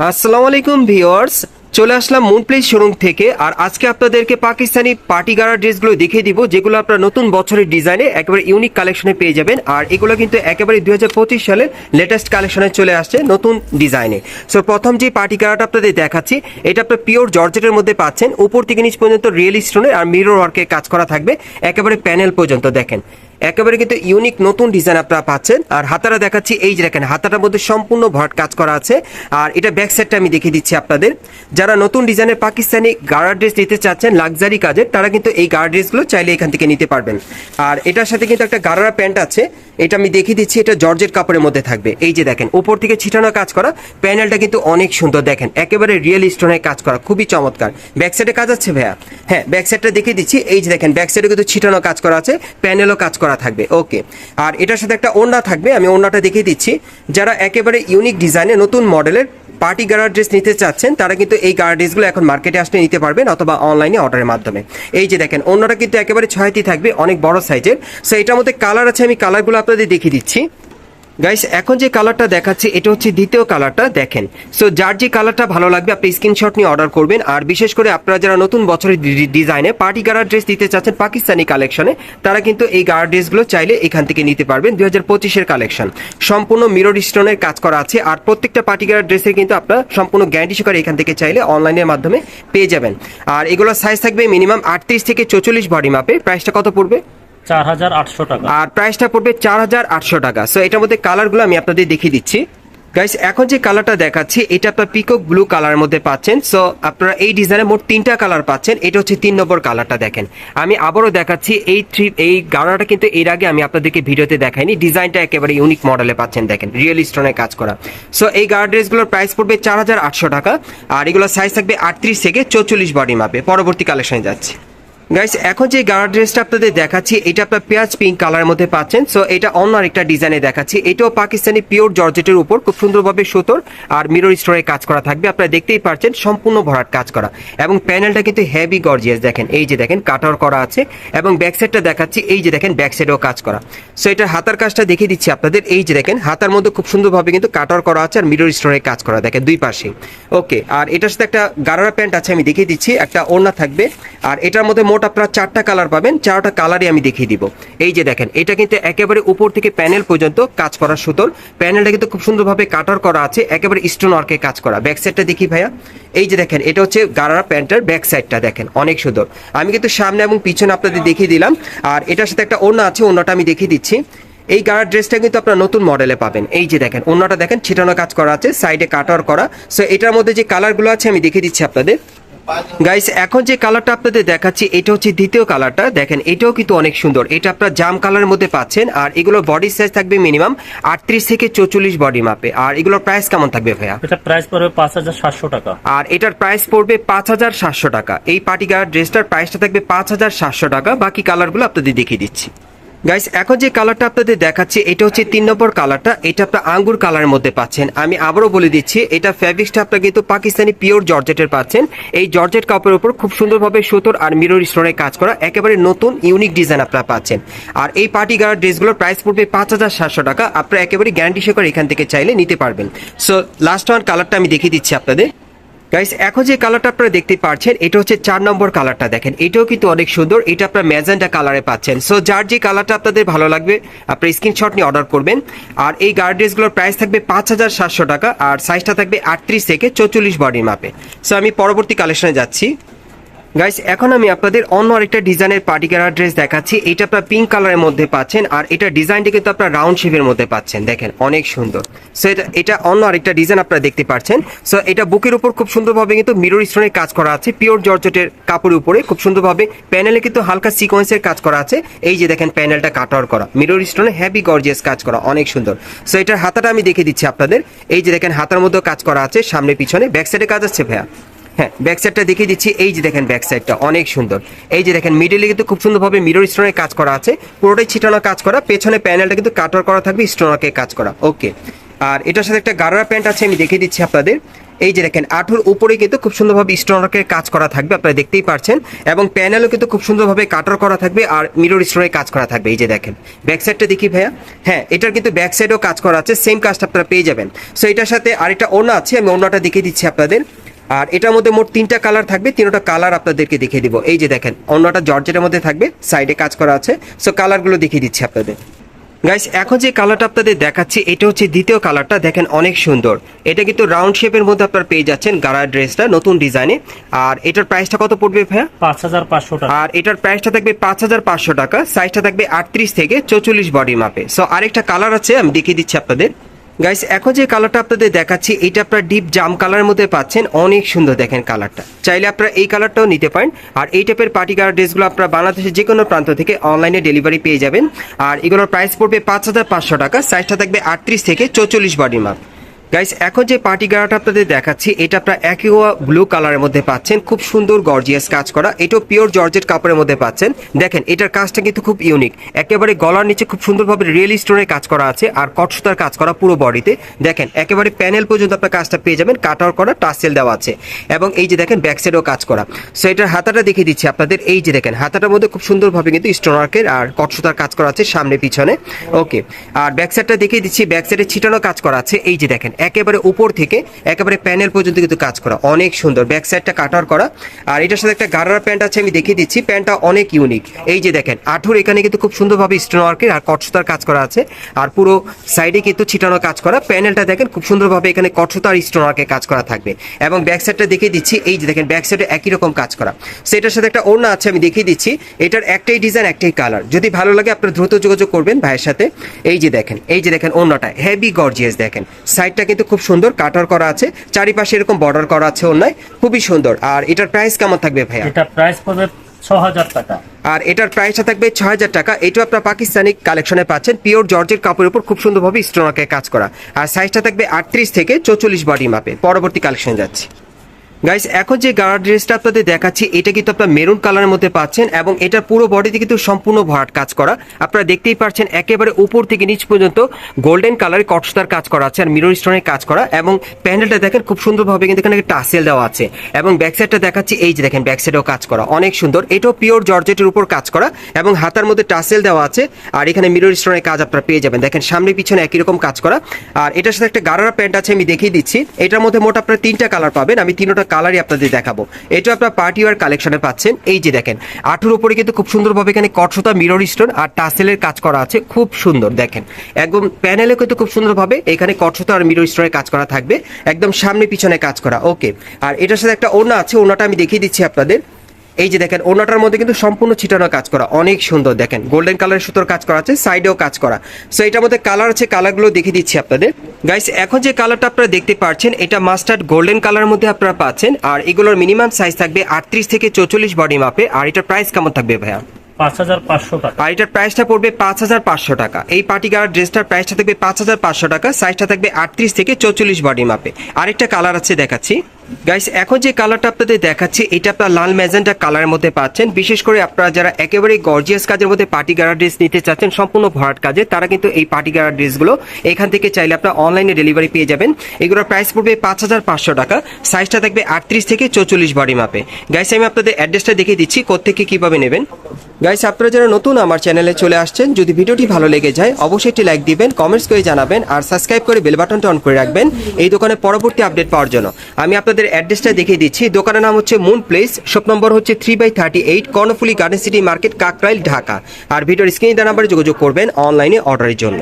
আসসালামু আলাইকুম ভিউয়ার্স, চলে আসলাম মুনপ্লেস শোরুম থেকে। আর আজকে আপনাদেরকে পাকিস্তানি পার্টি গারা ড্রেসগুলো দেখিয়ে দিব, যেগুলো আপনারা নতুন বছরের ডিজাইনে একেবারে ইউনিক কালেকশনে পেয়ে যাবেন। আর এগুলো কিন্তু একেবারে 2025 সালের লেটেস্ট কালেকশনে চলে আসছে নতুন ডিজাইনে। সো প্রথম যে পার্টি গারাটা আপনাদের দেখাচ্ছি, এটা আপনার পিওর জর্জেটের মধ্যে পাচ্ছেন। উপর থেকে নিচ পর্যন্ত রিয়েল স্টোনের আর মিরর ওয়ার্কের কাজ করা থাকবে একেবারে প্যানেল পর্যন্ত। দেখেন একেবারে কিন্তু ইউনিক নতুন ডিজাইন আপনারা পাচ্ছেন। আর হাতারা দেখাচ্ছি, এই যে দেখেন হাতাটার মধ্যে সম্পূর্ণ ভরাট কাজ করা আছে। আর এটা ব্যাক সাইডটা আমি দেখিয়ে দিচ্ছি আপনাদের। যারা নতুন ডিজাইনের পাকিস্তানি গারা ড্রেস নিতে চাচ্ছেন লাক্সারি কাজের, তারা কিন্তু এই গারা ড্রেসগুলো চাইলে এখান থেকে নিতে পারবেন। আর এটার সাথে কিন্তু একটা গারারা প্যান্ট আছে, এটা আমি দেখিয়ে দিচ্ছি। এটা জর্জেট কাপড়ের মধ্যে থাকবে। এই যে দেখেন উপর থেকে ছিটানো কাজ করা, প্যানেলটা কিন্তু অনেক সুন্দর। দেখেন একেবারে রিয়েল স্টোনের কাজ করা, খুবই চমৎকার। ব্যাক সাইডে কাজ আছে ভাইয়া, হ্যাঁ ব্যাক সাইডটা দেখিয়ে দিচ্ছি। এই যে দেখেন ব্যাক সাইডে কিন্তু ছিটানো কাজ করা আছে, প্যানেলও কাজ করা থাকবে। ওকে, আর এটার সাথে একটা ওড়না থাকবে, আমি ওড়নাটা দেখিয়ে দিচ্ছি। যারা একেবারে ইউনিক ডিজাইনে নতুন মডেলের পার্টি গারা ড্রেস নিতে চাচ্ছেন, তারা কিন্তু এই গারা ড্রেসগুলো এখন মার্কেটে আসলে নিতে পারবেন, অথবা অনলাইনে অর্ডারের মাধ্যমে। এই যে দেখেন ওড়নাটা কিন্তু একেবারে 6টি থাকবে, অনেক বড় সাইজের। সো এটার মধ্যে কালার আছে, আমি কালারগুলো আপনাদের দেখিয়ে দিচ্ছি। গাইস এখন যে কালারটা দেখাচ্ছি, এটা হচ্ছে দ্বিতীয় কালারটা। দেখেন, সো যার যে কালারটা ভালো লাগবে আপনি স্ক্রিনশট নিয়ে অর্ডার করবেন। আর বিশেষ করে আপনারা যারা নতুন বছরের ডিজাইনে পার্টি গারা ড্রেস দিতে চাচ্ছেন পাকিস্তানি কালেকশনে, তারা কিন্তু এই গারা ড্রেসগুলো চাইলে এখান থেকে নিতে পারবেন। 2025-এর কালেকশন, সম্পূর্ণ মিরর স্টোনের কাজ করা আছে। আর প্রত্যেকটা পার্টি গারা ড্রেসের কিন্তু আপনারা সম্পূর্ণ গ্যারান্টি সহকারে এখান থেকে চাইলে অনলাইনের মাধ্যমে পেয়ে যাবেন। আর এগুলোর সাইজ থাকবে মিনিমাম 38 থেকে 44 বডি মাপে। প্রাইসটা কত পড়বে? 4,800 টাকা। আর প্রাইসটা পড়বে 4,800 টাকা। সো এটার মধ্যে কালারগুলো আমি আপনাদের দেখিয়ে দিচ্ছি। গাইস এখন যে কালারটা দেখাচ্ছি, এটা আপনার পিকক ব্লু কালারের মধ্যে পাচ্ছেন। সো আপনারা এই ডিজাইনে মোট 3টা কালার পাচ্ছেন। এটা হচ্ছে 3 নম্বর কালারটা। দেখেন আমি আবারও দেখাচ্ছি, এই গাড়াটা কিন্তু এর আগে আমি আপনাদেরকে ভিডিওতে দেখাইনি। ডিজাইনটা একেবারে ইউনিক মডেলে পাচ্ছেন, দেখেন রিয়েল স্টোনের কাজ করা। সো এই গাড়া ড্রেসগুলোর প্রাইস পড়বে 4,800 টাকা। আর এগুলোর সাইজ থাকবে 38 থেকে 44 বডি মাপে। পরবর্তী কালেকশনে যাচ্ছি। গাইস এখন যে গাড়া ড্রেসটা আপনাদের দেখাচ্ছি, এটা আপনার পেঁয়াজ পিঙ্ক কালারের মধ্যে পাচ্ছেন। সো এটা অন্য আরেকটা ডিজাইনে দেখাচ্ছি। এটাও পাকিস্তানি পিওর জর্জেটের উপর খুব সুন্দরভাবে সুতোর আর মিরর স্টোরের কাজ করা থাকবে। আপনারা দেখতেই পাচ্ছেন সম্পূর্ণ ভরাট কাজ করা, এবং প্যানেলটা কিন্তু হেভি গর্জিয়াস। দেখেন এই যে দেখেন কাটার করা আছে, এবং ব্যাক সাইডটা দেখাচ্ছি। এই যে দেখেন ব্যাক সাইডেও কাজ করা। সো এটার হাতার কাজটা দেখিয়ে দিচ্ছি আপনাদের। এই যে দেখেন হাতার মধ্যে খুব সুন্দরভাবে কিন্তু কাটার করা আছে, আর মিরর স্টোরের কাজ করা দেখেন দুই পাশে। ওকে, আর এটার সাথে একটা গারারা প্যান্ট আছে, আমি দেখিয়ে দিচ্ছি। একটা ওড়না থাকবে। আর এটার মধ্যে মোট আপনারা 4টা কালার পাবেন, 4টা কালারই আমি দেখিয়ে দিব। এই যে দেখেন এটা কিন্তু একেবারে উপর থেকে প্যানেল পর্যন্ত কাজ করা সুতোর, প্যানেলটা কিন্তু খুব সুন্দরভাবে কাটার করা আছে, একেবারে স্টোন ওয়ার্কে কাজ করা। ব্যাক সাইডটা দেখি ভাইয়া। এই যে দেখেন এটা হচ্ছে গারারা প্যান্টের ব্যাক সাইডটা, দেখেন অনেক সুন্দর। আমি কিন্তু সামনে এবং পিছনে আপনাদের দেখিয়ে দিলাম। আর এটার সাথে একটা ওড়না আছে, ওড়নাটা আমি দেখিয়ে দিচ্ছি। এই গারার ড্রেসটা কিন্তু আপনারা নতুন মডেলে পাবেন। এই যে দেখেন ওড়নাটা দেখেন ছিটানো কাজ করা আছে, সাইডে কাটার করা। সো এটার মধ্যে যে কালারগুলো আছে আমি দেখিয়ে দিচ্ছি আপনাদের। গাইস এখন যে কালারটা আপনাদের দেখাচ্ছি, এটা হচ্ছে দ্বিতীয় কালারটা। দেখেন এটাও কিন্তু অনেক সুন্দর। এটা আপনারা জাম কালারের মধ্যে পাচ্ছেন। আর এগুলো বডি সাইজ থাকবে মিনিমাম 38 থেকে 44 বডি মাপে। আর এগুলোর প্রাইস কেমন থাকবে ভাইয়া? এটা প্রাইস পড়বে 5,700 টাকা। আর এটার প্রাইস পড়বে 5,700 টাকা। এই পার্টি গার্ড ড্রেসটার প্রাইসটা থাকবে 5,700 টাকা। বাকি কালারগুলো আপনাদের দেখিয়ে দিচ্ছি। গাইস এখন যে কালারটা আপনাদের দেখাচ্ছি, এটা হচ্ছে 3 নম্বর কালারটা। এটা আপনার আঙ্গুর কালারের মধ্যে পাচ্ছেন। আমি আবারও বলে দিচ্ছি, এটা ফ্যাব্রিক্সটা আপনার কিন্তু পাকিস্তানি পিওর জর্জেটের পাচ্ছেন। এই জর্জেট কাপড়ের উপর খুব সুন্দরভাবে সুতোর আর মিরর স্টোনের কাজ করা, একেবারে নতুন ইউনিক ডিজাইন আপনারা পাচ্ছেন। আর এই পার্টি গার্ড ড্রেসগুলোর প্রাইস পড়বে 5,700 টাকা। আপনারা একেবারে গ্যারান্টি সহকারে এখান থেকে চাইলে নিতে পারবেন। সো লাস্ট ওয়ান কালারটা আমি দেখিয়ে দিচ্ছি আপনাদের। গাইস এখন যে কালারটা আপনারা দেখতে পাচ্ছেন, এটা হচ্ছে 4 নম্বর কালারটা। দেখেন এটাও কিন্তু অনেক সুন্দর। এটা আপনারা ম্যাজেন্টা কালারে পাচ্ছেন। সো যার যে কালারটা আপনাদের ভালো লাগবে আপনি স্ক্রিনশট নিয়ে অর্ডার করবেন। আর এই গার্ড ড্রেসগুলোর প্রাইস থাকবে 5,700 টাকা। আর সাইজটা থাকবে 38 থেকে 44 বডির মাপে। সো আমি পরবর্তী কালেকশনে যাচ্ছি। গাইস এখন আমি আপনাদের অন্য আরেকটা ডিজাইনের পার্টি গারা ড্রেস দেখাচ্ছি। এটা আপনারা পিঙ্ক কালারের মধ্যে পাচ্ছেন। আর এটা ডিজাইনটা কিন্তু আপনারা রাউন্ড শেপের মধ্যে পাচ্ছেন, দেখেন অনেক সুন্দর। সো এটা অন্য আরেকটা ডিজাইন আপনারা দেখতে পাচ্ছেন। সো এটা বুকের উপর খুব সুন্দরভাবে কিন্তু মিরর স্টোনের কাজ করা আছে, পিওর জর্জেটের কাপড়ের উপরে খুব সুন্দরভাবে। প্যানেলে কিন্তু হালকা সিকোয়েন্সের কাজ করা আছে। এই যে দেখেন প্যানেলটা কাটার করা, মিরর স্টোনে হেভি গর্জিয়াস কাজ করা, অনেক সুন্দর। সো এটার হাতাটা আমি দেখিয়ে দিচ্ছি আপনাদের। এই যে দেখেন হাতার মধ্যেও কাজ করা আছে, সামনে পিছনে। ব্যাক সাইডে কাজ আছে ভাইয়া, হ্যাঁ ব্যাক সাইডটা দেখিয়ে দিচ্ছি। এই যে দেখেন ব্যাক সাইডটা অনেক সুন্দর। এই যে দেখেন মিডলে কিন্তু খুব সুন্দরভাবে মিরর স্টোনের কাজ করা আছে, পুরোটাই ছিটানো কাজ করা। পেছনে প্যানেলটা কিন্তু কাটার করা থাকবে, স্টোনকে কাজ করা। ওকে, আর এটার সাথে একটা গারারা প্যান্ট আছে, আমি দেখিয়ে দিচ্ছি আপনাদের। এই যে দেখেন আঁঠুর উপরে কিন্তু খুব সুন্দরভাবে স্টোনওয়ার্কের কাজ করা থাকবে, আপনারা দেখতেই পারছেন। এবং প্যানেলও কিন্তু খুব সুন্দরভাবে কাটার করা থাকবে আর মিরর স্টোনের কাজ করা থাকবে। এই যে দেখেন ব্যাক সাইডটা দেখি ভাইয়া, হ্যাঁ এটার কিন্তু ব্যাক সাইডেও কাজ করা আছে, সেম কাজটা আপনারা পেয়ে যাবেন। সো এটার সাথে আরেকটা ওড়না আছে, আমি ওড়নাটা দেখিয়ে দিচ্ছি আপনাদের। আর এটার মধ্যে মোট 3টা কালার থাকবে, 3টা কালার আপনাদেরকে দেখিয়ে দিব। এই যে দেখেন ওড়নাটা জর্জেটের মধ্যে থাকবে, সাইডে কাজ করা আছে। সো কালারগুলো দেখিয়ে দিচ্ছি আপনাদের। গাইস এখন যে কালারটা আপনাদের দেখাচ্ছি এটা হচ্ছে দ্বিতীয় কালারটা, দেখেন অনেক সুন্দর। এটা কিন্তু রাউন্ড শেপের মধ্যে আপনারা পেয়ে যাচ্ছেন গারা ড্রেসটা নতুন ডিজাইনে। আর এটার প্রাইসটা কত পড়বে ভাইয়া? 5500 টাকা। আর এটার প্রাইসটা থাকবে 5500 টাকা, সাইজটা থাকবে 38 থেকে 44 বডি মাপে। সো আরেকটা কালার আছে, আমি দেখিয়ে দিচ্ছি আপনাদের। গাইস এখন যে কালারটা আপনাদের দেখাচ্ছি এটা আপনারা ডিপ জাম কালারের মধ্যে পাচ্ছেন, অনেক সুন্দর দেখেন কালারটা। চাইলে আপনারা এই কালারটাও নিতে পারেন। আর এই টাইপের পার্টি গার্ড ড্রেসগুলো আপনারা বাংলাদেশের যে কোনো প্রান্ত থেকে অনলাইনে ডেলিভারি পেয়ে যাবেন। আর এগুলোর প্রাইস পড়বে 5500 টাকা, সাইজটা থাকবে 38 থেকে 44 বডি মাপ। গাইস এখন যে পার্টি গাড়াটা আপনাদের দেখাচ্ছি এটা আপনারা অ্যাকুয়া ব্লু কালারের মধ্যে পাচ্ছেন, খুব সুন্দর গর্জিয়াস কাজ করা। এটাও পিওর জর্জেট কাপড়ের মধ্যে পাচ্ছেন। দেখেন এটার কাজটা কিন্তু খুব ইউনিক, একেবারে গলার নিচে খুব সুন্দরভাবে রিয়েল স্টোনের কাজ করা আছে আর কট সুতার কাজ করা পুরো বডিতে। দেখেন একেবারে প্যানেল পর্যন্ত আপনার কাজটা পেয়ে যাবেন, কাটার করা টাসেল দেওয়া আছে। এবং এই যে দেখেন ব্যাক সাইডেও কাজ করা। সো এটার হাতাটা দেখিয়ে দিচ্ছি আপনাদের। এই যে দেখেন হাতাটার মধ্যে খুব সুন্দরভাবে কিন্তু স্টোনার্কের আর কট সুতার কাজ করা আছে সামনে পিছনে। ওকে, আর ব্যাক সাইডটা দেখিয়ে দিচ্ছি, ব্যাক সাইডে ছিটানো কাজ করা আছে। এই যে দেখেন একেবারে উপর থেকে একেবারে প্যানেল পর্যন্ত কিন্তু কাজ করা, অনেক সুন্দর। ব্যাক সাইডটা কাটার করা। আর এটার সাথে একটা গারারা প্যান্ট আছে, আমি দেখিয়ে দিচ্ছি। প্যান্টটা অনেক ইউনিক। এই যে দেখেন আঁঠুর এখানে কিন্তু খুব সুন্দরভাবে স্টোন ওয়ার্কের আর কটসুতার কাজ করা আছে। আর পুরো সাইডে কিন্তু ছিটানো কাজ করা। প্যানেলটা দেখেন খুব সুন্দরভাবে এখানে কটসুতার স্টোন ওয়ার্কের কাজ করা থাকবে। এবং ব্যাক সাইডটা দেখিয়ে দিচ্ছি। এই যে দেখেন ব্যাক সাইডে একই রকম কাজ করা। সেটার সাথে একটা ওড়না আছে, আমি দেখিয়ে দিচ্ছি। এটার একটাই ডিজাইন, একটাই কালার। যদি ভালো লাগে আপনারা দ্রুত যোগাযোগ করবেন ভাইয়ের সাথে। এই যে দেখেন ওড়নাটা হেভি গর্জিয়াস। দেখেন সাইডটা কিন্তু খুব সুন্দর কাটার করা আছে, চারিপাশে এরকম বর্ডার করা আছে ওড়নায়, খুবই সুন্দর। আর এটার প্রাইস কেমন থাকবে ভাইয়া? এটা প্রাইস পড়বে 6000 টাকা। আর এটার প্রাইসটা থাকবে 6000 টাকা। এটা আপনারা পাকিস্তানি কালেকশনে পাচ্ছেন, পিওর জর্জেট কাপড়ের উপর খুব সুন্দরভাবে স্টোনারকে কাজ করা। আর সাইজটা থাকবে 38 থেকে 44 বডি মাপে। পরবর্তী কালেকশন যাচ্ছি। গাইস এখন যে গাড়া ড্রেসটা আপনাদের দেখাচ্ছি এটা কিন্তু আপনারা মেরুন কালারের মধ্যে পাচ্ছেন এবং এটার পুরো বডিতে কিন্তু সম্পূর্ণ ভরাট কাজ করা। আপনারা দেখতেই পাচ্ছেন একেবারে উপর থেকে নিচ পর্যন্ত গোল্ডেন কালারের কটসুতার কাজ করা আছে আর মিরর স্টোনের কাজ করা। এবং প্যান্ডেলটা দেখেন খুব সুন্দরভাবে কিন্তু এখানে টাসেল দেওয়া আছে। এবং ব্যাক সাইডটা দেখাচ্ছি, এই যে দেখেন ব্যাক সাইডেও কাজ করা, অনেক সুন্দর। এটাও পিওর জর্জেটের উপর কাজ করা এবং হাতার মধ্যে টাসেল দেওয়া আছে। আর এখানে মিরর স্টোনের কাজ আপনারা পেয়ে যাবেন। দেখেন সামনে পিছনে একই রকম কাজ করা। আর এটার সাথে একটা গারারা প্যান্ট আছে, আমি দেখিয়ে দিচ্ছি। এটার মধ্যে মোট আপনারা 3টা কালার পাবেন, আমি 3টা কালারই আপনাদের দেখাবো। এটা আপনারা পার্টি ওয়্যার কালেকশনে পাচ্ছেন। এই যে দেখেন আঁঠুর উপরে কিন্তু খুব সুন্দরভাবে এখানে কটসুতা মিরর স্টোন আর টাসেলের কাজ করা আছে, খুব সুন্দর। দেখেন একদম প্যানেলে কিন্তু খুব সুন্দরভাবে এখানে কটসুতা আর মিরর স্টোনের কাজ করা থাকবে, একদম সামনে পিছনে কাজ করা। ওকে, আর এটার সাথে একটা ওড়না আছে, ওড়নাটা আমি দেখিয়ে দিচ্ছি আপনাদের। এই যে দেখেন ওড়নাটার মধ্যে কিন্তু সম্পূর্ণ ছিটানো কাজ করা, অনেক সুন্দর। দেখেন গোল্ডেন কালারের সুতোর কাজ করা আছে, সাইডেও কাজ করা। সো এটার মধ্যে কালার আছে, কালারগুলো দেখিয়ে দিচ্ছি আপনাদের। গাইস এখন যে কালারটা আপনারা দেখতে পাচ্ছেন এটা মাস্টার্ড গোল্ডেন কালারের মধ্যে আপনারা পাচ্ছেন। আর এগুলোর মিনিমাম সাইজ থাকবে 38 থেকে 44 বডি মাপে। আর এটার প্রাইস কেমন থাকবে ভাইয়া? 5500 টাকা। আর এটার প্রাইসটা পড়বে 5500 টাকা। এই পার্টি গার্ড ড্রেসটার প্রাইসটা থাকবে 5500 টাকা, সাইজটা থাকবে 38 থেকে 44 বডি মাপে। আরেকটা কালার আছে দেখাচ্ছি। গাইস এখন যে কালারটা আপনাদের দেখাচ্ছি এটা আপনারা লাল ম্যাজেন্টা কালারের মধ্যে পাচ্ছেন। বিশেষ করে আপনারা যারা একেবারে গর্জিয়াস কাজের মধ্যে পার্টি গার্ড ড্রেস নিতে চাচ্ছেন সম্পূর্ণ ভরাট কাজে, তারা কিন্তু এই পার্টি গার্ড ড্রেসগুলো এখান থেকে চাইলে আপনারা অনলাইনে ডেলিভারি পেয়ে যাবেন। এগুলোর প্রাইস পড়বে 5500 টাকা, সাইজটা থাকবে 38 থেকে 44 বডি মাপে। গাইস আমি আপনাদের অ্যাড্রেসটা দেখিয়ে দিচ্ছি কোত্থেকে কিভাবে নেবেন। গাইস আপনারা যারা নতুন আমার চ্যানেলে চলে আসছেন, যদি ভিডিওটি ভালো লেগে যায় অবশ্যই একটি লাইক দিবেন, কমেন্টস করে জানাবেন আর সাবস্ক্রাইব করে বেল বাটনটা অন করে রাখবেন এই দোকানের পরবর্তী আপডেট পাওয়ার জন্য। আমি আপনাদের অ্যাড্রেসটা দেখিয়ে দিচ্ছি। দোকানের নাম হচ্ছে মুন প্লেস, শপ নম্বর হচ্ছে 3/38, Karnaphuli garden city market, Kakrail, Dhaka. আর ভিডিওর স্ক্রিনে দেওয়া নাম্বারে যোগাযোগ করবেন অনলাইনে অর্ডারের জন্য।